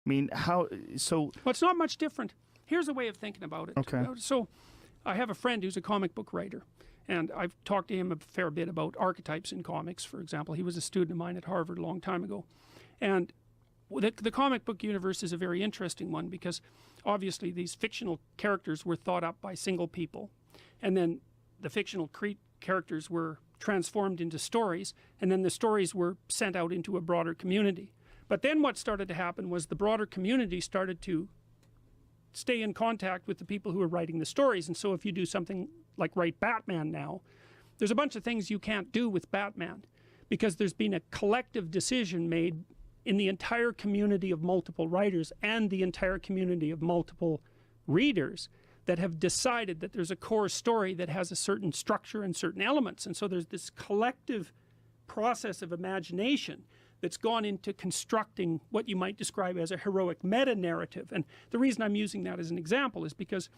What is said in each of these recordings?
I mean, how, so... Well, it's not much different. Here's a way of thinking about it. Okay. So, I have a friend who's a comic book writer, and I've talked to him a fair bit about archetypes in comics, for example. He was a student of mine at Harvard a long time ago. And the comic book universe is a very interesting one because obviously these fictional characters were thought up by single people, and then the fictional characters were transformed into stories, and then the stories were sent out into a broader community. But then what started to happen was the broader community started to stay in contact with the people who are writing the stories. And so if you do something like write Batman now, there's a bunch of things you can't do with Batman because there's been a collective decision made in the entire community of multiple writers and the entire community of multiple readers that have decided that there's a core story that has a certain structure and certain elements. And so there's this collective process of imagination that's gone into constructing what you might describe as a heroic meta-narrative. And the reason I'm using that as an example is because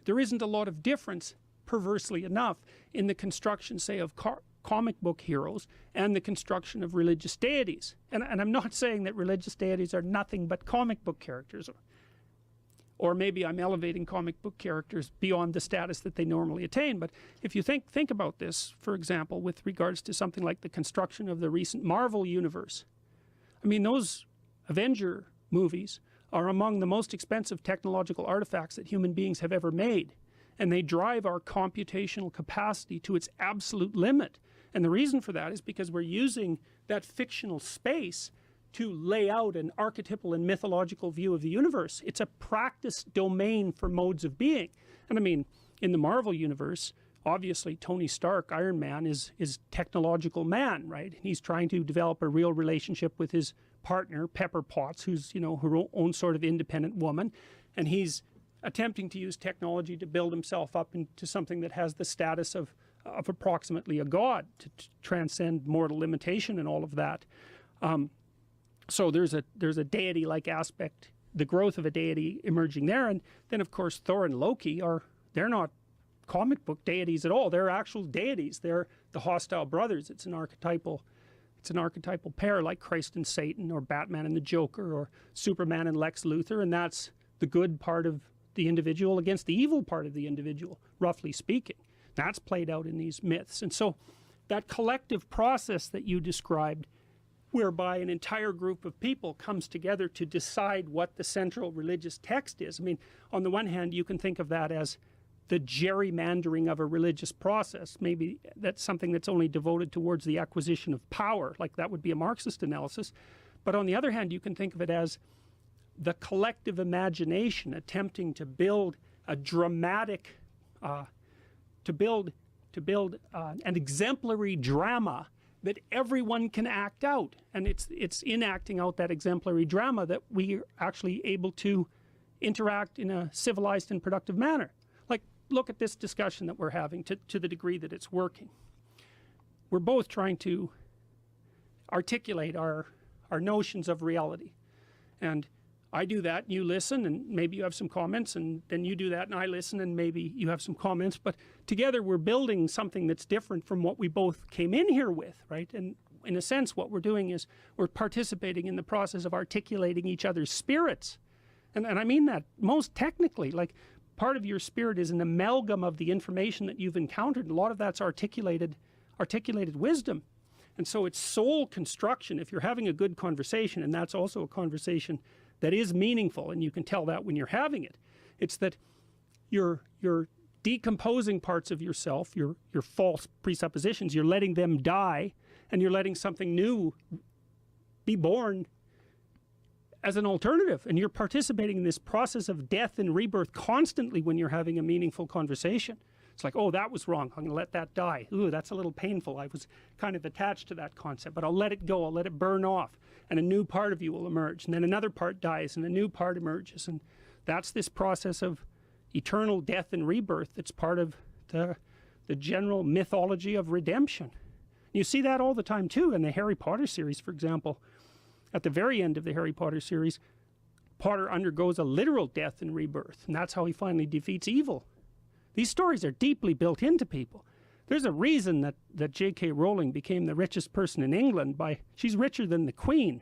there isn't a lot of difference, perversely enough, in the construction, say, of comic book heroes and the construction of religious deities. And I'm not saying that religious deities are nothing but comic book characters, or maybe I'm elevating comic book characters beyond the status that they normally attain. But if you think about this, for example, with regards to something like the construction of the recent Marvel universe, I mean, those Avenger movies are among the most expensive technological artifacts that human beings have ever made, and they drive our computational capacity to its absolute limit. And the reason for that is because we're using that fictional space to lay out an archetypal and mythological view of the universe. It's a practice domain for modes of being. And I mean, in the Marvel universe, obviously Tony Stark, Iron Man, is technological man, right? He's trying to develop a real relationship with his partner, Pepper Potts, who's, you know, her own sort of independent woman, and he's attempting to use technology to build himself up into something that has the status of approximately a god, to transcend mortal limitation and all of that. So there's a deity-like aspect, the growth of a deity emerging there. And then of course Thor and Loki they're not comic book deities at all. They're actual deities. They're the hostile brothers. It's an archetypal pair, like Christ and Satan, or Batman and the Joker, or Superman and Lex Luthor. And that's the good part of the individual against the evil part of the individual, roughly speaking. That's played out in these myths. And so that collective process that you described, whereby an entire group of people comes together to decide what the central religious text is. I mean, on the one hand, you can think of that as the gerrymandering of a religious process. Maybe that's something that's only devoted towards the acquisition of power, like that would be a Marxist analysis. But on the other hand, you can think of it as the collective imagination attempting to build a dramatic, to build an exemplary drama that everyone can act out. And it's in acting out that exemplary drama that we are actually able to interact in a civilized and productive manner. Like, look at this discussion that we're having to the degree that it's working. We're both trying to articulate our notions of reality. And I do that, and you listen, and maybe you have some comments, and then you do that, and I listen, and maybe you have some comments. But together we're building something that's different from what we both came in here with, right? And in a sense, what we're doing is we're participating in the process of articulating each other's spirits. And I mean that most technically. Like, part of your spirit is an amalgam of the information that you've encountered. A lot of that's articulated wisdom. And so it's soul construction. If you're having a good conversation, and that's also a conversation that is meaningful, and you can tell that when you're having it, it's that you're decomposing parts of yourself, your false presuppositions, you're letting them die, and you're letting something new be born as an alternative. And you're participating in this process of death and rebirth constantly when you're having a meaningful conversation. It's like, oh, that was wrong, I'm gonna let that die. Ooh, that's a little painful. I was kind of attached to that concept, but I'll let it go, I'll let it burn off, and a new part of you will emerge, and then another part dies, and a new part emerges. And that's this process of eternal death and rebirth that's part of the general mythology of redemption. You see that all the time too in the Harry Potter series, for example. At the very end of the Harry Potter series, Potter undergoes a literal death and rebirth, and that's how he finally defeats evil. These stories are deeply built into people. There's a reason that J.K. Rowling became the richest person in England she's richer than the Queen.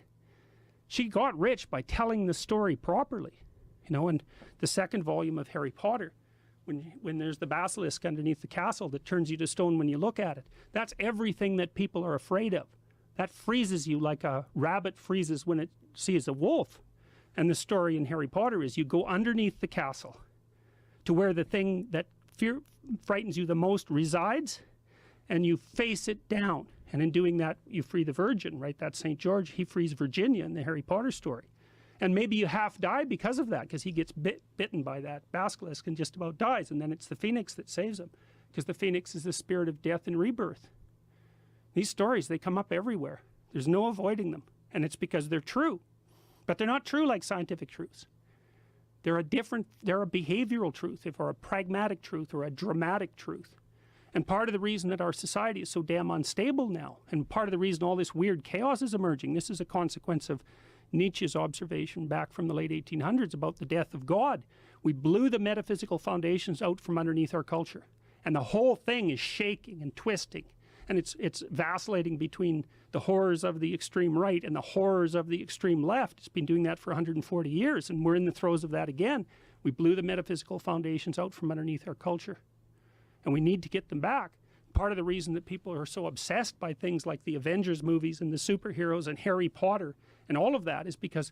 she got rich by telling the story properly. You know, and the second volume of Harry Potter, when there's the basilisk underneath the castle that turns you to stone when you look at it, that's everything that people are afraid of. That freezes you like a rabbit freezes when it sees a wolf. And the story in Harry Potter is you go underneath the castle to where the thing that frightens you the most resides, and you face it down. And in doing that, you free the virgin, right? That's St. George. He frees Virginia in the Harry Potter story. And maybe you half die because of that, because he gets bitten by that basilisk and just about dies. And then it's the phoenix that saves him, because the phoenix is the spirit of death and rebirth. These stories, they come up everywhere. There's no avoiding them. And it's because they're true. But they're not true like scientific truths. They're a behavioral truth, or a pragmatic truth, or a dramatic truth. And part of the reason that our society is so damn unstable now, and part of the reason all this weird chaos is emerging, this is a consequence of Nietzsche's observation back from the late 1800s about the death of God. We blew the metaphysical foundations out from underneath our culture, and the whole thing is shaking and twisting, and it's vacillating between the horrors of the extreme right and the horrors of the extreme left. It's been doing that for 140 years, and we're in the throes of that again. We blew the metaphysical foundations out from underneath our culture, and we need to get them back. Part of the reason that people are so obsessed by things like the Avengers movies and the superheroes and Harry Potter and all of that is because,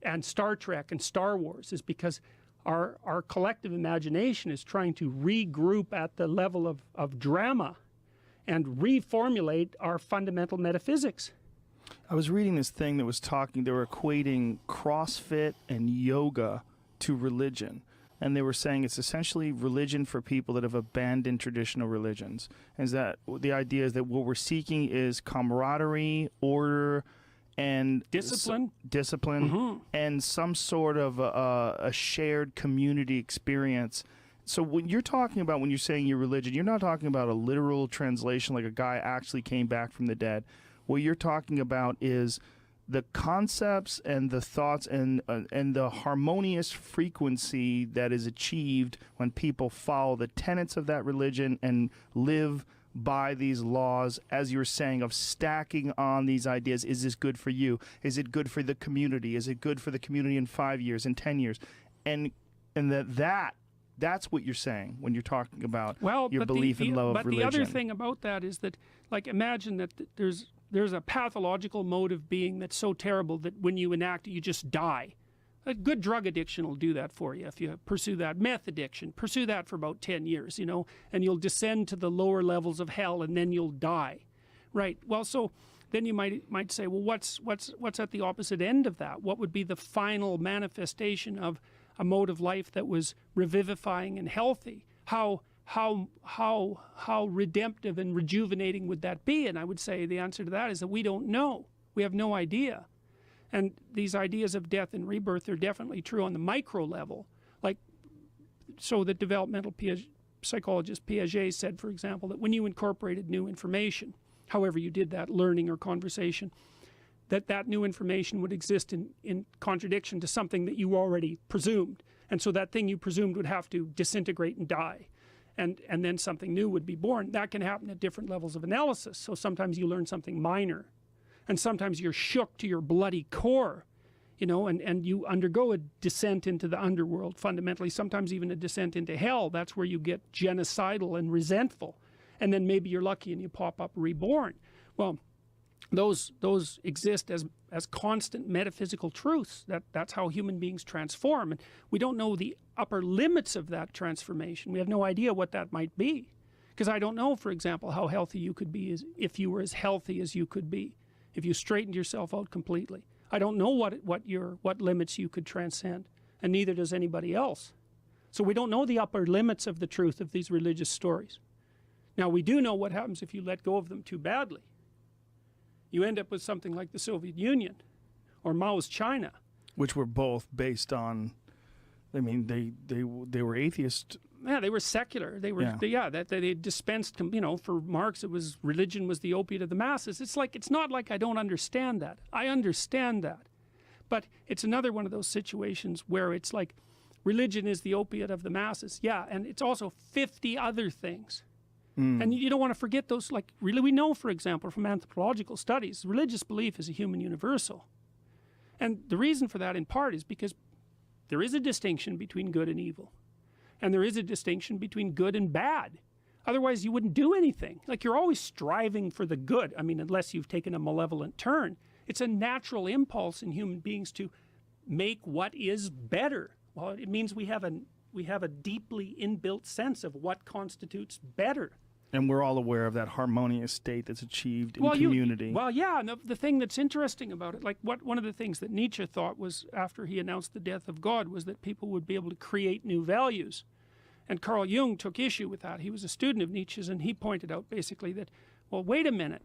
and Star Trek and Star Wars, is because our collective imagination is trying to regroup at the level of drama and reformulate our fundamental metaphysics. I was reading this thing that was talking, they were equating CrossFit and yoga to religion. And they were saying it's essentially religion for people that have abandoned traditional religions. And that the idea is that what we're seeking is camaraderie, order, and discipline, and some sort of a shared community experience. So when you're talking about, when you're saying your religion, you're not talking about a literal translation like a guy actually came back from the dead. What you're talking about is the concepts and the thoughts and the harmonious frequency that is achieved when people follow the tenets of that religion and live by these laws, as you were saying, of stacking on these ideas. Is this good for you? Is it good for the community? Is it good for the community in 5 years, in 10 years? And that's what you're saying when you're talking about your belief and love of religion. But the other thing about that is that, like, imagine that there's a pathological mode of being that's so terrible that when you enact it, you just die. A good drug addiction will do that for you if you pursue that. Meth addiction, pursue that for about 10 years, you know, and you'll descend to the lower levels of hell, and then you'll die. Right. Well, so then you might say, well, what's at the opposite end of that? What would be the final manifestation of a mode of life that was revivifying and healthy? How redemptive and rejuvenating would that be? And I would say the answer to that is that we don't know. We have no idea. And these ideas of death and rebirth are definitely true on the micro level. Like, so the developmental psychologist Piaget said, for example, that when you incorporated new information, however you did that, learning or conversation, that new information would exist in contradiction to something that you already presumed. And so that thing you presumed would have to disintegrate and die. And then something new would be born. That can happen at different levels of analysis. So sometimes you learn something minor, and sometimes you're shook to your bloody core, you know, and you undergo a descent into the underworld fundamentally, sometimes even a descent into hell. That's where you get genocidal and resentful. And then maybe you're lucky and you pop up reborn. Well, those exist as constant metaphysical truths. That's how human beings transform. And we don't know the upper limits of that transformation. We have no idea what that might be. Because I don't know, for example, how healthy you could be if you were as healthy as you could be, if you straightened yourself out completely. I don't know what limits you could transcend, and neither does anybody else. So we don't know the upper limits of the truth of these religious stories. Now, we do know what happens if you let go of them too badly. You end up with something like the Soviet Union or Mao's China, which were both based on, I mean, they were atheist. Yeah, they were secular. They were they dispensed, you know, for Marx it was religion was the opiate of the masses. It's not like I don't understand that. I understand that. But it's another one of those situations where it's like religion is the opiate of the masses. Yeah, and it's also 50 other things. And you don't want to forget those. Like, really, we know, for example, from anthropological studies, religious belief is a human universal. And the reason for that in part is because there is a distinction between good and evil. And there is a distinction between good and bad. Otherwise, you wouldn't do anything. Like, you're always striving for the good. I mean, unless you've taken a malevolent turn. It's a natural impulse in human beings to make what is better. Well, it means we have a deeply inbuilt sense of what constitutes better. And we're all aware of that harmonious state that's achieved in community. Yeah, and the thing that's interesting about it, like one of the things that Nietzsche thought was, after he announced the death of God, was that people would be able to create new values. And Carl Jung took issue with that. He was a student of Nietzsche's, and he pointed out basically that, well, wait a minute.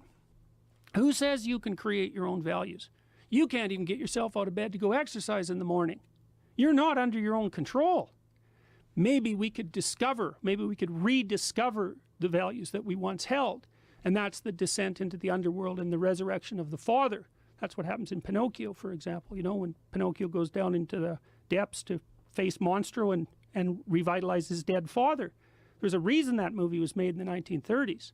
Who says you can create your own values? You can't even get yourself out of bed to go exercise in the morning. You're not under your own control. Maybe we could rediscover the values that we once held. And that's the descent into the underworld and the resurrection of the father. That's what happens in Pinocchio, for example. You know, when Pinocchio goes down into the depths to face Monstro and revitalize his dead father. There's a reason that movie was made in the 1930s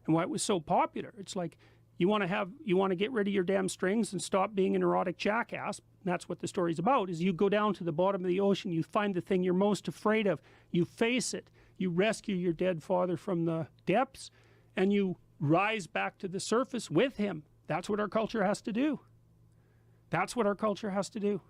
and why it was so popular. It's like, you want to get rid of your damn strings and stop being an erotic jackass. And that's what the story's about, is you go down to the bottom of the ocean, you find the thing you're most afraid of, you face it, you rescue your dead father from the depths, and you rise back to the surface with him. That's what our culture has to do. That's what our culture has to do.